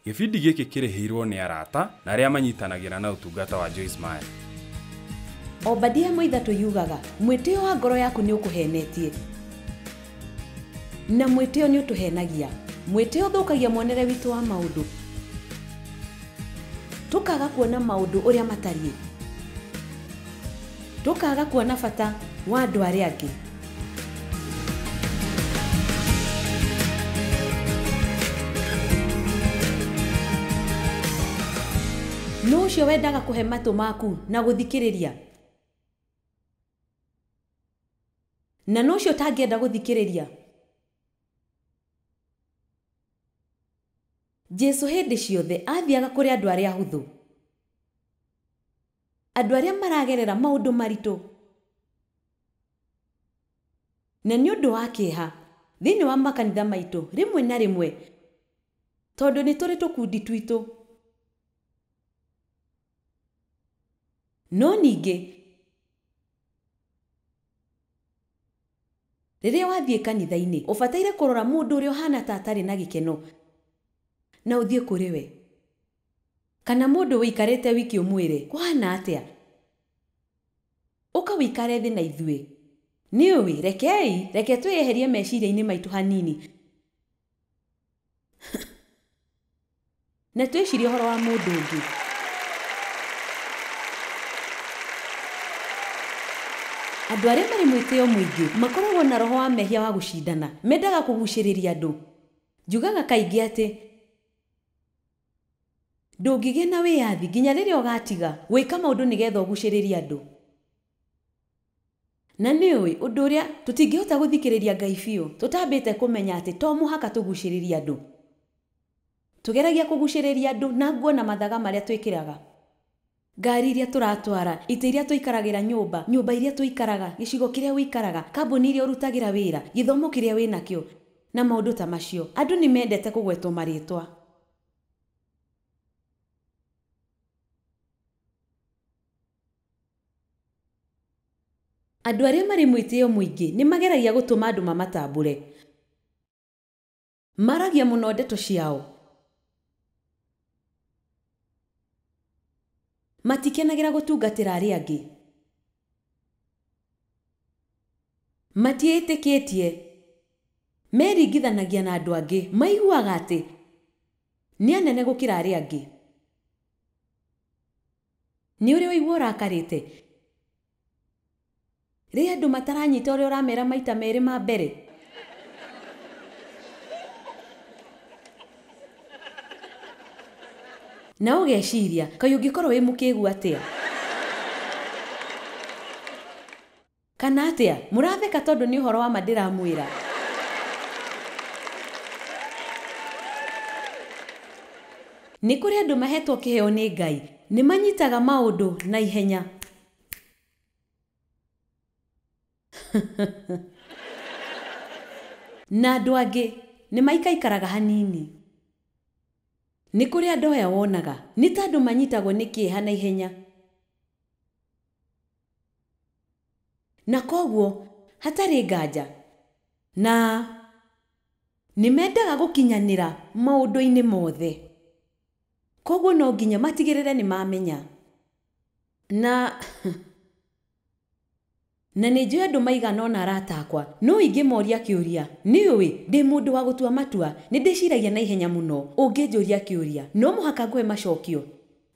Gĩbindi gĩkĩ kĩrĩhĩirwo nĩ arata na arĩa manyitanagĩra na ũtungata wa Joyce Meyer. Obadia Moithatũ yugaga mwĩtĩo wa ngoro yaku nĩ ũkũhenetie na mwĩtĩo nĩ ũtũhenagia. Mwĩtĩo ũthũkagia muonere witũ wa maũndũ, tũkaga kuona maũndũ ũrĩa matariĩ, tũkaga kuona bata wa andũ arĩa angĩ. No ũcio wendaga kũhe matũ maku na gũthikĩrĩria, na no ũcio ũtangĩenda gũthikĩrĩria. Jesu hĩndĩ ciothe athiaga kũrĩ andũ arĩa ahũthũ, andũ arĩa maragerera maũndũ maritũ, na nĩ ũndũ wa kĩeha thĩinĩ wa makanitha maitũ rĩmwe na rĩmwe, tondũ nĩ tũrĩ tũkundi twitũ. No ningĩ rĩrĩa wathiĩ kanitha-inĩ ũbataire kũrora mũndũ ũrĩa ũhana ta atarĩ na gĩkeno na ũthiĩ kũrĩ we, kana mũndũ wĩikarĩte wiki ũmwĩre kũhana atĩa, ũka wĩikare thĩ na ithuĩ. Nĩ ũĩ, reke twĩyeherie meciria-inĩ maitũ hanini na twĩcirie ũhoro wa mũndũ ũngĩ. Andũ arĩa marĩ mwĩtĩo mũingĩ makoragwo na roho wa mehia wa gũcindana, mendaga kũgucĩrĩria andũ. Njugaga kaingĩ atĩ ndũngĩgĩa na wĩyathi nginya rĩrĩa ũgatiga gwĩka maũndũ nĩgetha ũgucĩrĩrie andũ. Na nĩ ũĩ ũndũ ũrĩa tũtingĩhota gũthikĩrĩria Ngai biũ tũtambĩte kũmenya atĩ to mũhaka tũgucĩrĩrie andũ. Tũgeragia kũgucĩrĩria andũ na nguo na mathaga marĩa twĩkĩraga, ngari iria tũratwara, ite iria tũikaragira nyũmba iria tũikaraga, gĩcigo kĩrĩa wĩikaraga, kambuni iria ũrutagĩra wĩra, gĩthomo kĩrĩa wĩnakĩo na maũndũ ta macio. Andũ nĩ mendete kũgwetwo marĩtwa. Andũ arĩa marĩ mwĩtĩo mũingĩ nĩ mageragia gũtũma andũ mamatambũre. Maragia mũno ndeto ciao, matikenagĩra gũtungatĩra arĩa angĩ, matiĩtĩkĩtie, meringithanagia na andũ angĩ, maiguaga atĩ nĩ anene gũkĩra arĩa angĩ. Nĩ ũrĩ waigua ũrakarĩte rĩrĩa andũ mataranyita ũrĩa ũramera maita merĩ ma mbere? Na ũgeciria kaĩ ũngĩkorwo wĩ mũkĩgu atĩa? Kana atĩa mũratheka tondũ nĩ ũhoro wa ma ndĩramwĩra? Nĩ kũrĩ andũ mahetwo kĩheo nĩ Ngai, nĩ manyitaga maũndũ na ihenya. Na andũ angĩ nĩ maikaikaraga hanini. Nĩ kũrĩ andũ aya wonaga nĩ ta andũ manyitagwo nĩ kĩeha na ihenya, na koguo hatarĩ nganja, na nĩ mendaga gũkinyanĩra maũndũ-inĩ mothe. Koguo no nginya matigĩrĩre nĩ mamenya. Na nĩ njũĩ andũ maigana ũna arata akwa, no ingĩmoria kĩũria, nĩ ũĩ ndĩ mũndũ wa gũtua matua, nĩ ndĩciragia na ihenya mũno. Ũngĩnjũria kĩũria no mũhaka ngũhe macokio.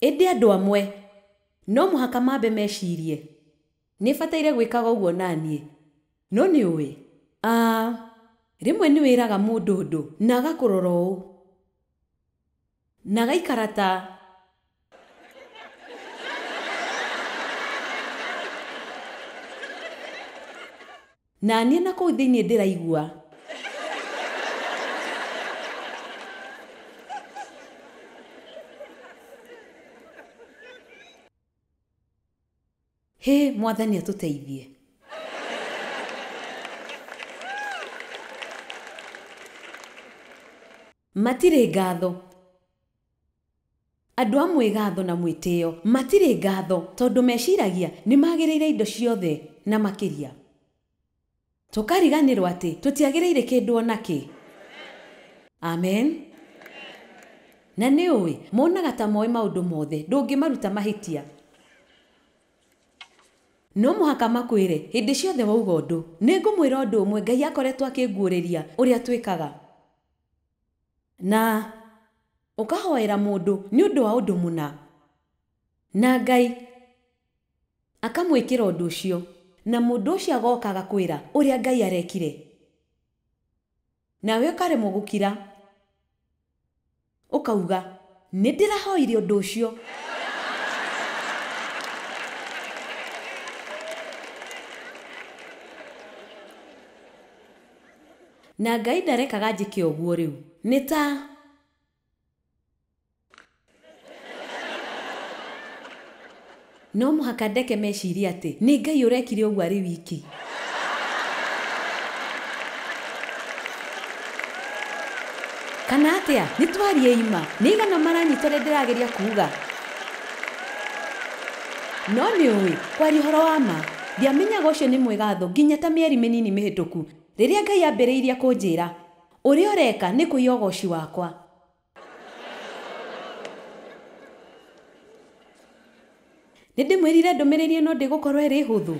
Ĩndĩ andũ amwe no mũhaka mambe mecirie nĩ bataire gwĩkaga ũguo naniĩ. No nĩ ũĩ rĩmwe nĩ wĩraga mũndũ ũndũ na agakũrora ũũ na agaikara ta na niĩ na kũu thĩinĩ ndĩraigua hĩ Mwathani atũteithie. Matirĩ ngatho. Andũ a mwĩgatho na mwĩtĩo matirĩ ngatho tondũ meciragia nĩ magĩrĩire indo ciothe na makĩria. Tũkariganĩrwo atĩ tũtiagĩrĩire kĩndũ ona kĩ. Amen. Na nĩ ũĩ, monaga ta moĩ maũndũ mothe, ndũngĩmaruta mahĩtia. No mũhaka makwĩre, hĩndĩ ciothe wauga ũndũ, nĩ ngũmwĩra ũndũ ũmwe, Ngai akoretwo akĩnguũrĩria ũrĩa twĩkaga. Na ũkahoera mũndũ nĩ ũndũ wa ũndũ mũna. Na Ngai akamwĩkĩra ũndũ ũcio, na mũndũ ũcio agoka agakwĩra ũrĩa Ngai arekire. Nawe ũkaremwo gũkira. Ũkauga, nĩ ndĩrahoire ũndũ ũcio. Na Ngai ndarekaga njĩke ũguo rĩu. Nĩ ta no mũhaka ndeke meciria atĩ nĩ Ngai ũrekire ũguo arĩ wiki. Kana atĩa, nĩ twarie ima, nĩ igana maranyita ũrĩa ndĩrageria kuuga. No nĩ ũĩ, kwaria ũhoro wa ma, ndiamenyaga ũcio nĩ mwĩgatho nginya ta mĩeri mĩnini mĩhĩtũku, rĩrĩa Ngai ambĩrĩirie kũnjĩra, ũrĩa ũreka nĩ kũiya ũgoci wakwa. Nĩ ndĩmwĩrire ndũmĩrĩri ĩno ndĩgũkorwo ĩrĩ hũthũ.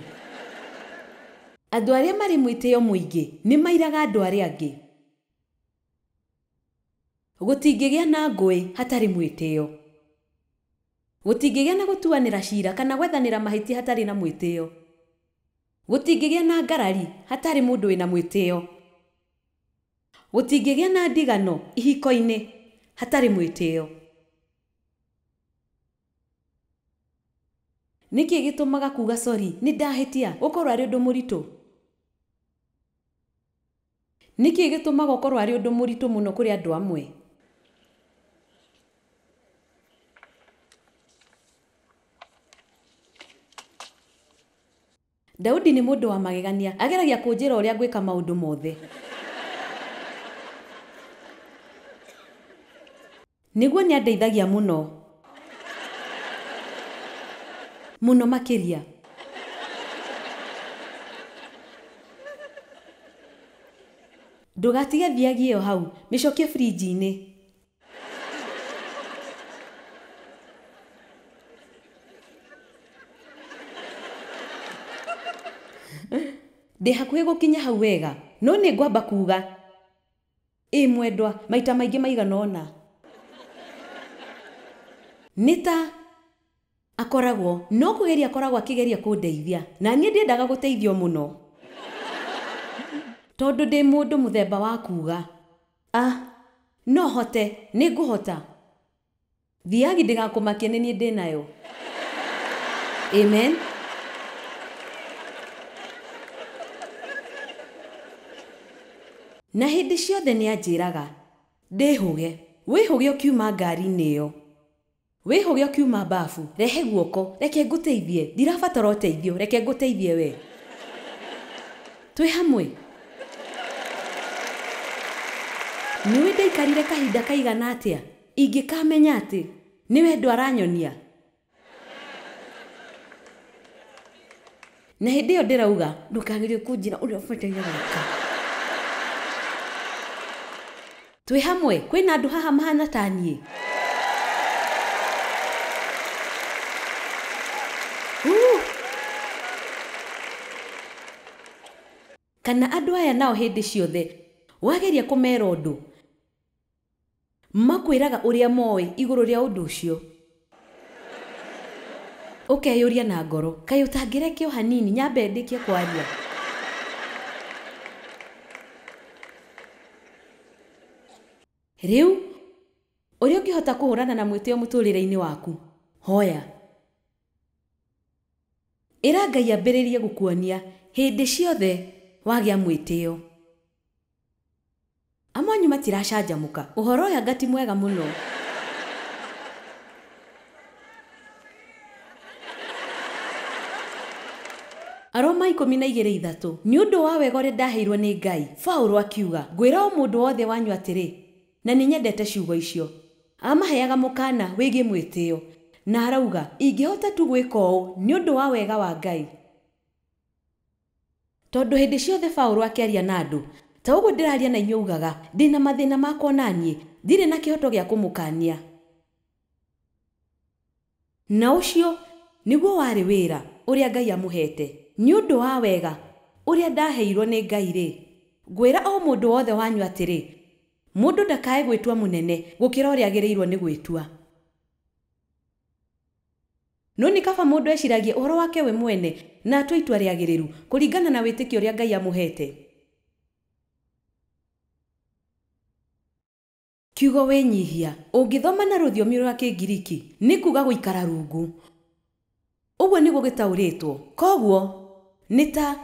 Andũ arĩa marĩ mwĩtĩo mũingĩ nĩ mairaga andũ arĩa angĩ. Gũtingĩgĩa na ngũĩ hatarĩ mwĩtĩo. Gũtingĩgĩa na gũtuanĩra cira kana gwethanĩra mahĩtia hatarĩ na mwĩtĩo. Gũtingĩgĩa na ngarari hatarĩ mũndũ wĩna mwĩtĩo. Gũtingĩgĩa na ndigano ihiko-inĩ hatarĩ mwĩtĩo. Nĩkĩ gĩtũmaga kuuga sorry nĩ ndahĩtia ũkorwo arĩ ũndũ mũritũ? Nĩkĩ gĩtũmaga ũkorwo arĩ ũndũ mũritũ mũno kũrĩ andũ amwe? Daudi nĩ mũndũ wa magegania, ageragia kũnjĩra ũrĩa ngwĩka maũndũ mothe. Nĩguo nĩ andeithagia mũno. Mũno makĩria. Ndũgatige thiagi ĩyo hau, mĩcokie fridge-inĩ. Ndĩ hakuhĩ gũkinya hau wega, no nĩ ngwamba kuuga. Mwendwa, maita maingĩ maigana ũna. Nĩ ta akoragwo, no kũgeria akoragwo akĩgeria kũndeithia, na niĩ ndiendaga gũteithio mũno. Tondũ ndĩ mũndũ mũthemba wa kuuga. No hote, nĩ ngũhota. Thiagi ndĩgakũmakie nĩ niĩ ndĩ nayo. Amen. Na hĩndĩ ciothe nĩ anjĩraga, ndĩhũge, wĩhũge ũkiuma ngari-inĩ ĩyo. Wĩhũge ũkiuma bafu, rehe guoko, reke ngũteithie, ndirabatara ũteithio, reke ngũteithie we. Twĩ hamwe. Nĩwe ndaikarire kahinda kaigana atĩa, ingĩkamenya atĩ nĩ wendo aranyonia. Na hĩndĩ ĩyo ndĩrauga, ndũkagerie kũnjĩra ũrĩa ũbataire gwĩka. Twĩ hamwe, kwĩna andũ haha mahana ta niĩ. Kana andũ aya nao hĩndĩ ciothe wageria kũmera ũndũ, makwĩraga ũrĩa moĩ igũrũ rĩa ũndũ ũcio. Ũkeyũria na ngoro, kaĩ ũtangĩrekio hanini nyambe ndĩkie kwaria. Rĩu ũrĩa ũngĩhota kũhũrana na mwĩtĩo mũtũrĩre-inĩ waku, hoya. Ĩra Ngai ambĩrĩrie gũkuonia hĩndĩ ciothe wagĩa mwĩtĩo. Amonyu matiracanjamũka, ũhoro ũyũ anga ti mwega mũno. Aroma 12:3 nĩ ũndũ wa wega ũrĩa ndaheirwo nĩ Ngai, Paulo akiuga, ngwĩra o mũndũ wothe wanyu atĩrĩ, na nĩ nyendete ciugo icio. Amaheaga mũkana wĩgiĩ mwĩtĩo, na arauga, ingĩhota tu gwĩka ũũ nĩ ũndũ wa wega wa Ngai. Tondũ hĩndĩ ciothe Paulo akĩaria na andũ, ta ũguo ndĩraria na inyuĩ ugaga, ndĩna mathĩna makwa na niĩ, ndirĩ na kĩhoto gĩa kũmũkania. Na ũcio nĩguo warĩ wĩra ũrĩa Ngai amũhete. Nĩ ũndũ wa wega ũrĩa ndaheirwo nĩ Ngai rĩ, ngwĩra o mũndũ wothe wanyu atĩrĩ, mũndũ ndakae gwĩtua mũnene gũkĩra ũrĩa agĩrĩirwo nĩ gwĩtua. No nĩ kaba mũndũ eciragie ũhoro wake we mwene na atue itua rĩagĩrĩru kũringana na wĩtĩkio ũrĩa Ngai amũhete. Kiugo wĩnyihia ũngĩthoma na rũthiomi rwa Kĩngiriki nĩ kuuga gũikara rungu. Ũguo nĩguo gĩtaũrĩtwo. Koguo nĩ ta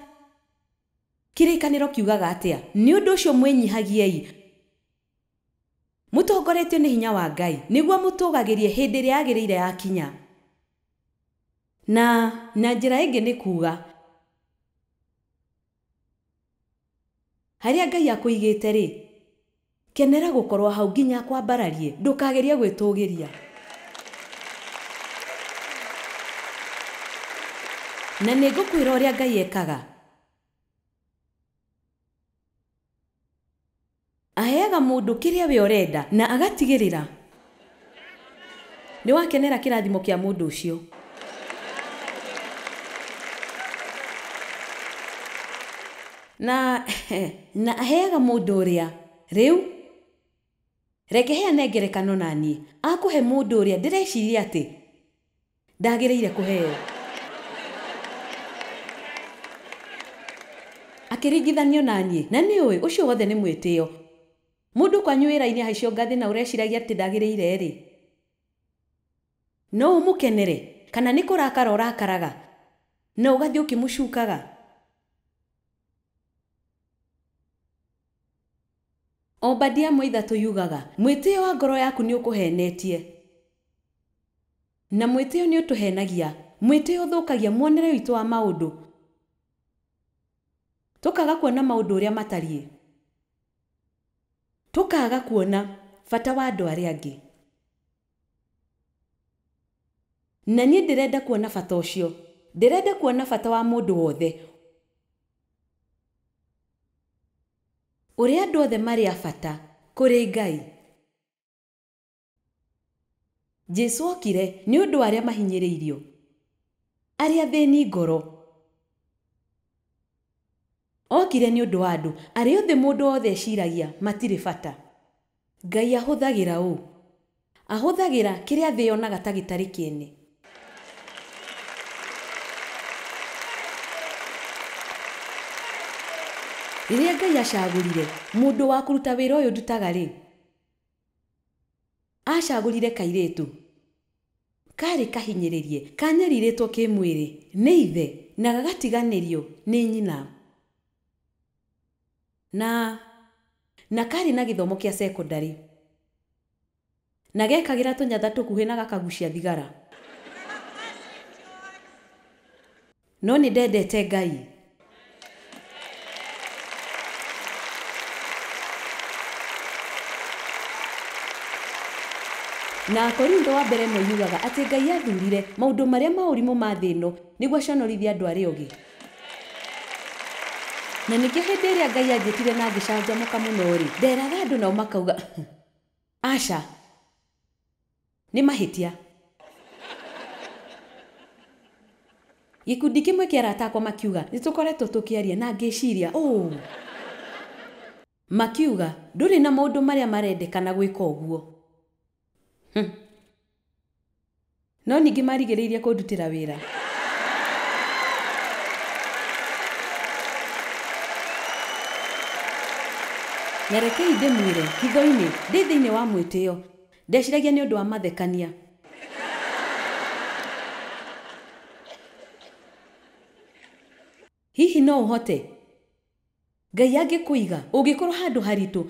kĩrĩkanĩro kiugaga atĩa? Nĩ ũndũ ũcio mwĩnyihagiei mũtongoretio nĩ hinya wa Ngai nĩguo mũtũgagĩrie hĩndĩ ĩrĩa yagĩrĩire yakinya. Na njĩra ĩngĩ nĩ kuuga harĩa Ngai akũigĩte rĩ, kenera gũkorwo hau nginya kwambararie, ndũkagerie gwĩtũgĩria. Na nĩ ngũkwĩra ũrĩa Ngai ekaga. Aheaga mũndũ kĩrĩa we ũrenda na agatigĩrĩra nĩ wakenera kĩrathimo kĩa mũndũ ũcio. Na aheaga mũndũ ũrĩa rĩu reke heane ngerekano naniĩ. Akũhe mũndũ ũrĩa ndĩreciria atĩ ndagĩrĩire kũheo. Akĩringithanio naniĩ, na nĩũĩ ũcio wothe nĩ mwĩtĩo. Mũndũ kwanyu wĩra-inĩ haicio ngathĩ na ũreciragia atĩ ndagĩrĩire rĩ, no ũmũkenere kana nĩ kũrakara ũrakaraga na ũgathiĩ ũkĩmũcukaga? Obadia 3 yugaga mwĩtĩo wa ngoro yaku nĩ ũkũhenetie. Na mwĩtĩo nĩ ũtũhenagia. Mwĩtĩo ũthũkagia muonere witũ wa maũndũ. Tũkaga kuona maũndũ ũrĩa matariĩ. Tũkaga kuona bata wa andũ arĩa angĩ. Na niĩ ndĩrenda kuona bata ũcio. Ndĩrenda kuona bata wa mũndũ wothe. Ũrĩa andũ othe marĩ a bata kũrĩ Ngai. Jesũ okire nĩ ũndũ wa arĩa mahinyĩrĩirio, arĩa athĩni ngoro. Okire nĩ ũndũ wa andũ arĩa othe mũndũ wothe eciragia matirĩ bata. Ngai ahũthagĩra ũũ? Ahũthagĩra kĩrĩa thĩ yonaga ta gĩtarĩ kĩene. Rĩrĩa Ngai acagũrire mũndũ wa kũruta wĩra ũyũ ndutaga rĩ, acagũrire kairĩtu karĩ kahinyĩrĩrie, kanyarirĩtwo kĩmwĩrĩ nĩ ithe na gagatiganĩrio nĩ nyina, na karĩ na gĩthomo kĩa secondary, na gekagĩra tũnyatha tũkuhĩ na gakagucia thigara. No nĩ ndendete Ngai. Na Korintho wa mbere no yugaga atĩ Ngai athurire maũndũ marĩa ma ũrimũ ma thĩ ĩno nĩguo aconorithie andũ arĩa ũngĩ. Na nĩkĩo hĩndĩ ĩrĩa Ngai anjĩtire na ngĩcanjamũka mũno rĩ, nderaga andũ nao makauga aca nĩ mahĩtia. Gĩkundi kĩmwe kĩa arata akwa makiuga nĩtũkoretwo tũkĩaria na ngĩciria makiuga ndũrĩ na maũndũ marĩa marendekana gwĩka ũguo. No ningĩ marigĩrĩirie kũndutĩra wĩra. Na rekei ndĩmwĩre hitho-inĩ ndĩ thĩinĩ wa mwĩtĩo, ndeciragia nĩ ũndũ wa mathekania. Hihi no ũhote Ngai angĩkũiga ũngĩkorwo handũ haritũ,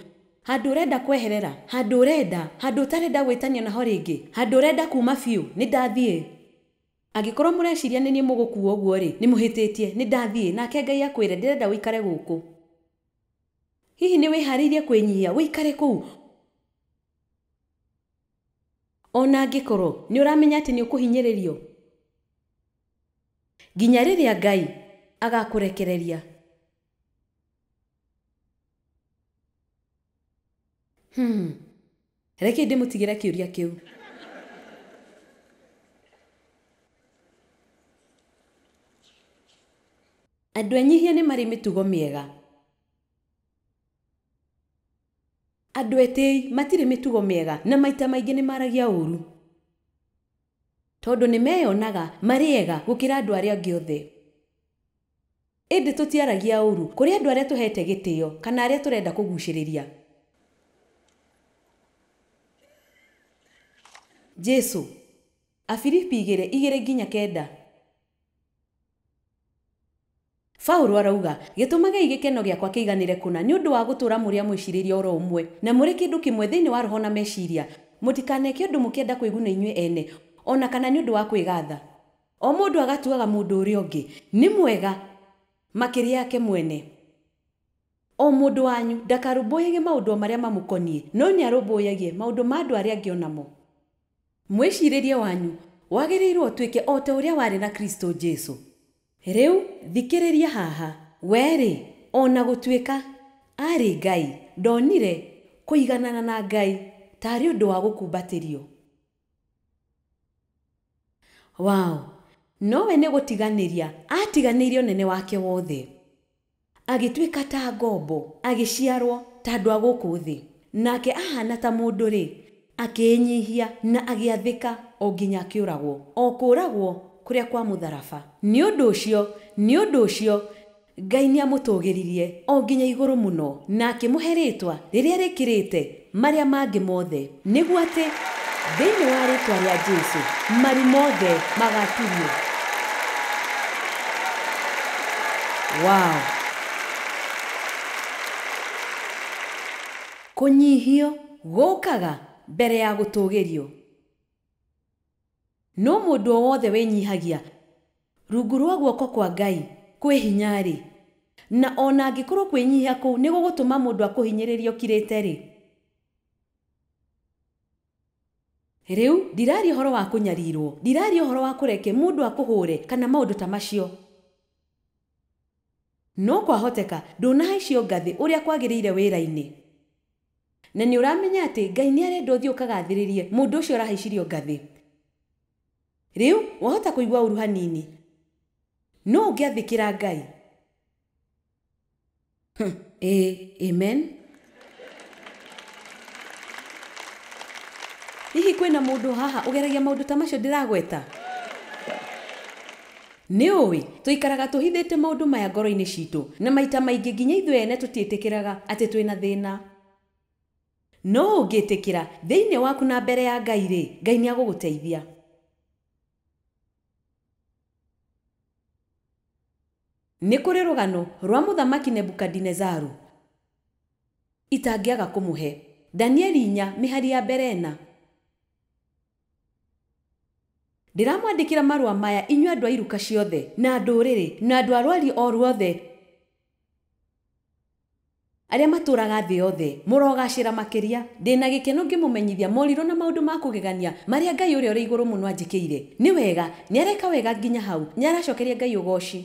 handũ ũrenda kweherera, handũ ũtarenda gwĩtania naho rĩngĩ, handũ ũrenda kuma biũ, nĩ ndathiĩ. Angĩkorwo mũreciria nĩ niĩ mũgũkuo ũguo rĩ, nĩ mũhĩtĩtie, nĩ ndathiĩ, nake Ngai akwĩre ndĩrenda wĩikare gũkũ. Hihi nĩ wĩharĩirie kwĩnyihia wĩikare kũu? Ona angĩkorwo nĩ ũramenya atĩ nĩ ũkũhinyĩrĩrio, nginya rĩrĩa Ngai agakũrekereria. Reke ndĩmũtigĩre kĩũria kĩu. Andũ enyihia nĩ marĩ mĩtugo mĩega. Andũ etĩi matirĩ mĩtugo mĩega na maita maingĩ nĩ maragia ũru. Tondũ nĩ meyonaga marĩ ega gũkĩra andũ arĩa angĩ othe. Ĩndĩ tũtiaragia ũru kũrĩ andũ arĩa tũhete gĩtĩo kana arĩa tũrenda kũgucĩrĩria. Jesu. Afilipi 2:2-9. Paulo arauga gĩtũmagei gĩkeno gĩakwa kĩiganĩre kũna nĩ ũndũ wa gũtũũra mũrĩa mwĩcirĩria oro ũmwe na mũrĩ kĩndũ kĩmwe thĩinĩ wa roho na meciria. Mũtikaneke ũndũ mũkĩenda kwĩguna inyuĩ ene ona kana nĩ ũndũ wa kwĩgatha. O mũndũ agatuaga mũndũ ũrĩa ũngĩ nĩ mwega makĩria yake mwene. O mũndũ wanyu ndakarũmbũyagie maũndũ marĩa mamũkoniĩ no nĩ arũmbũyagie maũndũ ma andũ arĩa angĩ onamo. Mwĩcirĩrie wanyu wagĩrĩirwo ũtuĩke o ta ũrĩa warĩ na Kristo Jesu. Rĩu thikĩrĩria haha, weri ona gũtuĩka arĩ Ngai ndonire kũiganana na Ngai tarĩ ũndũ wa gũkumbatĩrio. Wow, nowe nĩ gũtiganĩria atiganĩirio nene wake wothe. Agĩtuĩka ta ngombo, agĩciarwo ta andũ a gũkũ thĩ. Nake ahana ta mũndũ rĩ, akĩnyihia na agĩathĩka o nginya akĩũragwo. O kũragwo kũrĩa kwa mũtharaba. Nĩ ũndũ ũcio Ngai nĩ amũtũgĩririe o nginya igũrũ mũno na akĩmũhe rĩĩtwa rĩrĩa rĩkĩrĩte marĩa mangĩ mothe nĩguo atĩ thĩinĩ wa rĩĩtwa rĩa Jesu mari mothe magaturio. Wow. Kũnyihio gũkaga mbere ya gũtũgĩrio. No mũndũ o wothe wenyihagia rungu rwa guoko kwa Ngai kwĩ hinya-rĩ, na ona angĩkorwo kwĩnyihia kũu nĩ gũgũtũma mũndũ akũhinyĩrĩrio kirĩte-rĩ. Rĩu ndiraria ũhoro wa kũnyarirwo, ndiraria ũhoro wa kũreke mũndũ akũhũre kana maũndũ ta macio. No kwahoteka ndũnahaicio ngathĩ ũrĩa kwagĩrĩire wĩra-inĩ. Na nĩ ũramenya atĩ Ngai nĩ arenda ũthiĩ ũkagathĩrĩrie mũndũ ũcio ũrahaicirio ngathĩ. Rĩu wahota kũigua ũru hanini. No ũngĩathĩkĩra Ngai. Amen. Hihi kwĩna mũndũ haha ũgeragia maũndũ ta macio ndĩragweta? Nĩ ũĩ tũikaraga tũhithĩte maũndũ maya ngoro-inĩ citũ na maita maingĩ nginya ithuĩ ene tũtiĩtĩkĩraga atĩ twĩna thĩna. No ũngĩtĩkĩra thĩinĩ waku na mbere ya Ngai-rĩ, Ngai nĩ agũgũteithia. Nĩ kũrĩ rũgano rwa mũthamaki Nebukadinezaru itangĩaga kũmũhe. Danieli 4 mĩhari ya mbere 4. Ndiramwandĩkĩra marũa maya inyuĩ andũ a iruka ciothe na ndũrĩrĩ na andũ a rwari o ruothe arĩa matũũraga thĩ yothe mũrogacĩra makĩria. Ndĩna gĩkeno ngĩmũmenyithia morirũ na maũndũ ma kũgegania marĩa Ngai ũrĩa ũrĩ igũrũ mũno anjĩkĩire. Nĩ wega nĩ areka wega nginya hau, nĩ aracokeria Ngai ũgooci.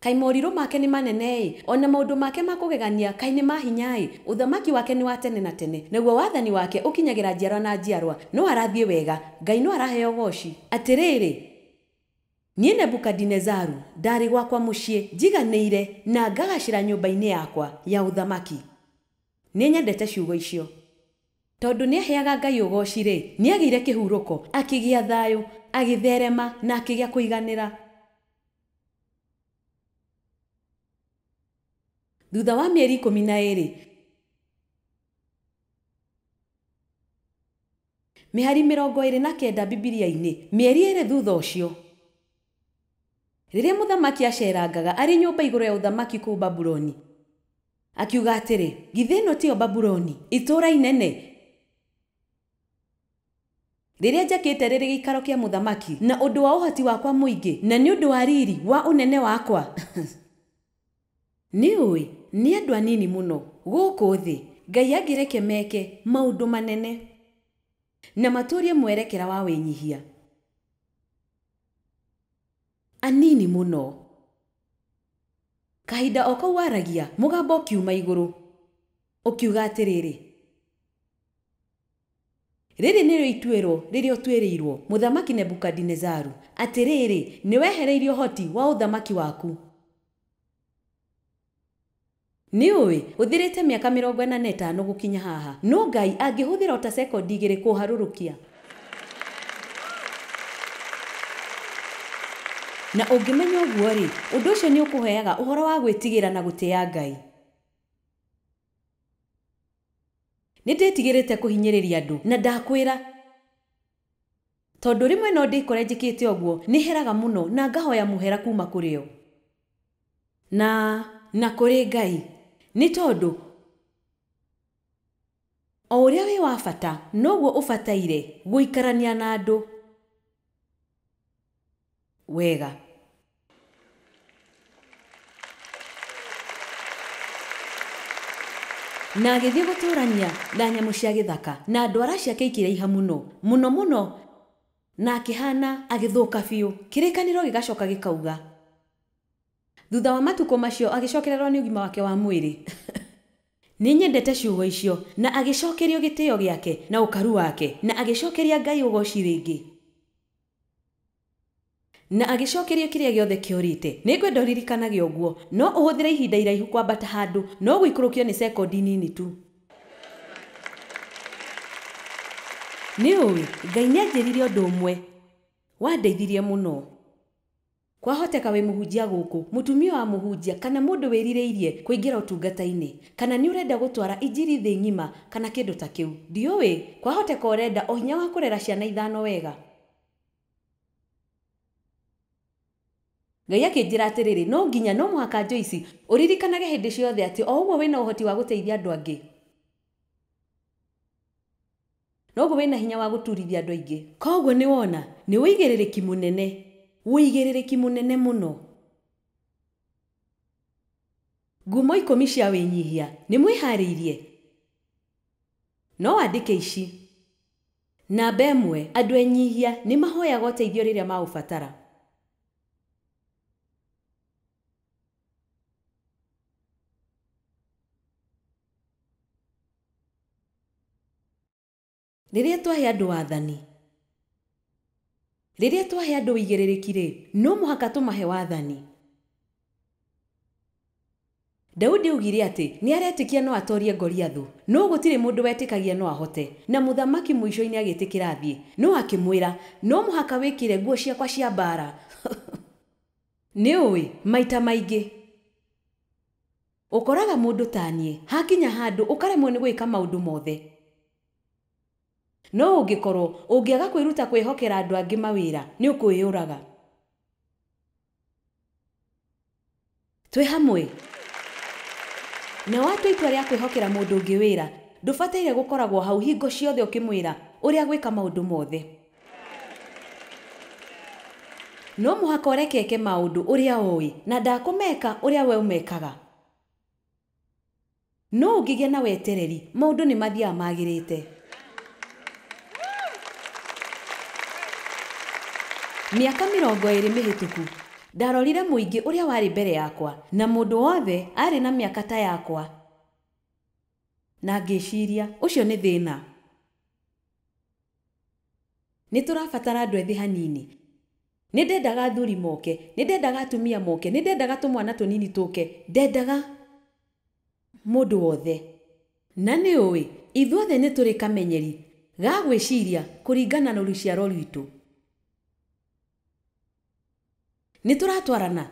Kai morirũ make nĩ manene-ĩ, ona maũndũ make ma kũgegania kai nĩ mahinya-ĩ. Ũthamaki wake nĩ wa tene na tene, naguo wathani wake ũkinyagĩra njiarwa na njiarwa. No arathiĩ wega, Ngai no araheo ũgooci. Atĩrĩrĩ, niĩ Nebukadinezaru ndarĩ gwakwa mũciĩ njiganĩire na ngagacĩra nyũmba-inĩ yakwa ya ũthamaki. Nĩ nyendete ciugo icio. Tondũ nĩ aheaga Ngai ũgooci-rĩ, nĩ agĩire kĩhurũko, akĩgĩa thayũ, agĩtherema na akĩgĩa kũiganĩra. Thutha wa mĩeri 12, mĩhari 29 Bibilia-inĩ, mĩeri 2 thutha ũcio, rĩrĩa mũthamaki acerangaga arĩ nyũmba igũrũ ya ũthamaki kũu Babuloni, akiuga atĩrĩ, githĩ ĩno tiyo Babuloni, itũũra inene rĩrĩa njakĩte rĩrĩ gĩikaro kĩa mũthamaki na ũndũ wa ũhoti wakwa mũingĩ na nĩ ũndũ wa riri wa ũnene wakwa. Nĩ ũĩ nĩ andũ anini mũno gũkũ thĩ Ngai angĩreke meke maũndũ manene na matũũrie mwerekera wa wĩnyihia. Anini mũno. Kahinda o kau waragia mũgambo ũkiuma igũrũ ũkiuga atĩrĩrĩ, Rĩrĩ nĩrĩo ituĩro rĩrĩa ũtuĩrĩirwo Mũthamaki Nebukadinezaru, atĩrĩrĩ, nĩwehereirio ũhoti wa ũthamaki waku. Nĩũĩ ũthirĩte mĩaka 45 gũkinya haha, no Ngai angĩhũthĩra ota sekondi 2 kũharũrũkia. Na ũngĩmenya ũguo-rĩ, ũndũ ũcio nĩ ũkũheaga ũhoro wa gwĩtigĩra na gũtĩĩa Ngai. Nĩndĩtigĩrĩte kũhinyĩrĩria andũ na ndakwĩra, tondũ rĩmwe no ndĩkore njĩkĩte ũguo nĩheraga mũno na ngahoya mũhera kuma kũrĩ o. Na kũrĩ Ngai, nĩ tondũ o ũrĩa wĩ wa bata noguo ũbataire gũikarania na andũ wega. Na agĩthiĩ gũtũrania na nyamũ cia gĩthaka na ndwara ciake ikĩraiha mũno na akĩhana agĩthũka biũ. Kĩrĩkanĩro gĩgacoka gĩkauga, thutha wa matukũ macio agĩcokererwo nĩ ũgima wake wa mwĩrĩ. Nĩnyendete ciugo icio. Na agĩcokerio gĩtĩo gĩake na ũkaru wake, na agĩcokeria Ngai ũgoci rĩngĩ, na agĩcokeria kĩrĩa gĩothe kĩorĩte. Nĩngwenda ũririkanage ũguo, no ũhũthĩre ihinda iraihu kwambata handũ, no gũikũrũkio nĩ sekondi nini tu. Nĩũĩ Ngai nĩanjĩrire ũndũ ũmwe wandeithirie mũno. Kwahoteka wĩ mũhunjia gũkũ, mũtumia wa mũhunjia, kana mũndũ wĩrirĩirie kũingĩra ũtungata-inĩ, kana nĩ ũrenda gũtwara injiri thĩ ng'ima kana kĩndũ ta kĩu. Ndiũĩ, kwahoteka ũrenda o hinya wa kũrera ciana 5 wega. Ngai akĩnjĩra atĩrĩrĩ, no mũhaka Joyce ũririkanage hĩndĩ ciothe atĩ o ũguo wĩna ũhoti wa gũteithia andũ angĩ, noguo wĩna hinya wa gũturithia andũ aingĩ. Koguo nĩ wona, nĩ wĩigĩrĩrĩki mũnene mũno. Ngumo 10 cia wĩnyihia, nĩ mwĩharĩirie? No wandĩke ici. Namba 1, andũ enyihia nĩ mahoyaga ũteithio rĩrĩa maũbatara. Rĩrĩa twahe andũ wathani, rĩrĩa twahe andũ wĩigĩrĩrĩki-rĩ, no mũhaka tũmahe wathani. Daudi augire atĩ nĩaretĩkia no atorie Goliath, no gũtirĩ mũndũ wetĩkagia no ahote. Na mũthamaki mũico-inĩ agĩtĩkĩra athiĩ, no akĩmwĩra, no mũhaka wĩkĩre nguo ciakwa cia mbara. Nĩũĩ, maita maingĩ ũkoraga mũndũ ta niĩ, hakinya handũ ũkaremwo nĩ gwĩka maũndũ mothe. No ũngĩaga kwĩruta kwĩhokera andũ angĩ mawĩra, nĩ ũkwĩyũraga. Twĩ hamwe. Na watua itua rĩa kwĩhokera mũndũ ũngĩ wĩra, ndũbataire gũkoragwo hau hingo ciothe ũkĩmwĩra ũrĩa gwĩka maũndũ mothe. No mũhaka ũrekeke maũndũ ũrĩa ũĩ, na ndakũmeka ũrĩa we ũmekaga. No ũngĩgĩa na wetereri, maũndũ nĩ mathiaga magĩrĩte. Mĩaka 20 mĩhĩtũku, ndarorire mũingĩ ũrĩa warĩ mbere yakwa, na mũndũ wothe arĩ na mĩaka ta yakwa. Na ngĩciria, ũcio nĩ thĩna. Nĩtũrabatara andũ ethĩ hanini. Nĩndendaga athuri moke, nĩndendaga atumia moke, nĩndendaga tũmwana tũnini tũke, ndendaga mũndũ wothe. Na nĩũĩ, ithuothe nĩ tũrĩ kamenyeri ga gwĩciria kũringana na rũciaro rwitũ. Nĩtũratwarana.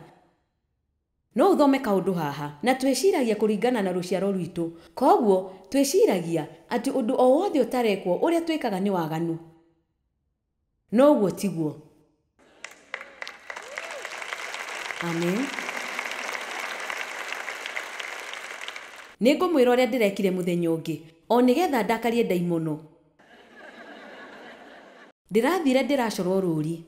No ũthome kaũndũ haha na twĩciragia kũringana na rũciaro rwitũ. Koguo twĩciragia atĩ ũndũ o wothe ũtarekwo ũrĩa twĩkaga nĩ waganu. No ũguo tiguo. Amen. Nĩngũmwĩra ũrĩa ndĩrekire mũthenya ũngĩ, o nĩgetha ndakarie ndaimono. Ndĩrathire ndĩracorwo rũri.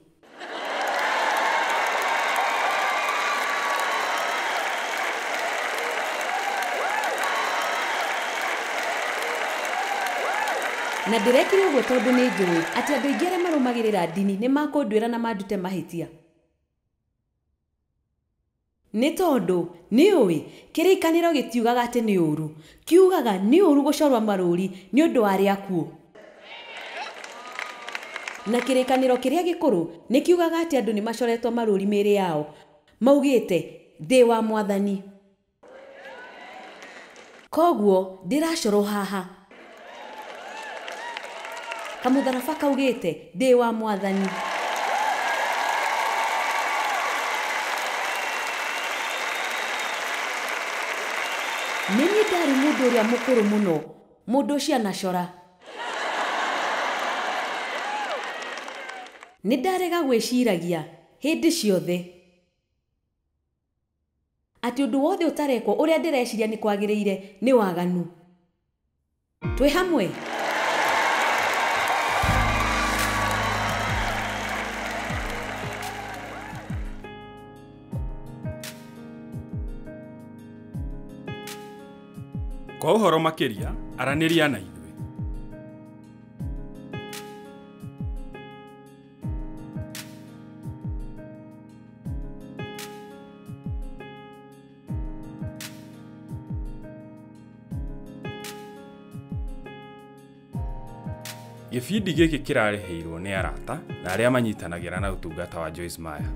Na ndĩrekire ũguo tondũ nĩ njũĩ atĩ andũ aingĩ arĩa marũmagĩrĩra ndini nĩ makũnduĩra na mandute mahĩtia. Nĩ tondũ nĩũĩ kĩrĩkanĩro gĩtiugaga atĩ nĩ ũru, kiugaga nĩ ũru gũcorwa marũri nĩ ũndũ wa arĩa akuũ. Na kĩrĩkanĩro kĩrĩa gĩkũrũ nĩ kiugaga atĩ andũ nĩ macoretwo marũri mĩĩrĩ yao maugĩte ndĩ wa Mwathani. Koguo ndĩracorwo haha. Kamũtharaba kaugĩte ndĩ wa Mwathani. Nĩniĩ ndarĩ mũndũ ũrĩa mũkũrũ mũno, mũndũ ũcio anacora. Nĩ ndarega gwĩciragia hĩndĩ ciothe atĩ ũndũ wothe ũtarekwo ũrĩa ndĩreciria nĩ kwagĩrĩire nĩ waganu. Twĩ hamwe. Kwa ũhoro makĩria, aranĩria na ithuĩ. Gĩbindi gĩkĩ kĩrareheirwo nĩ arata na arĩa manyitanagĩra na ũtungata wa Joyce Meyer.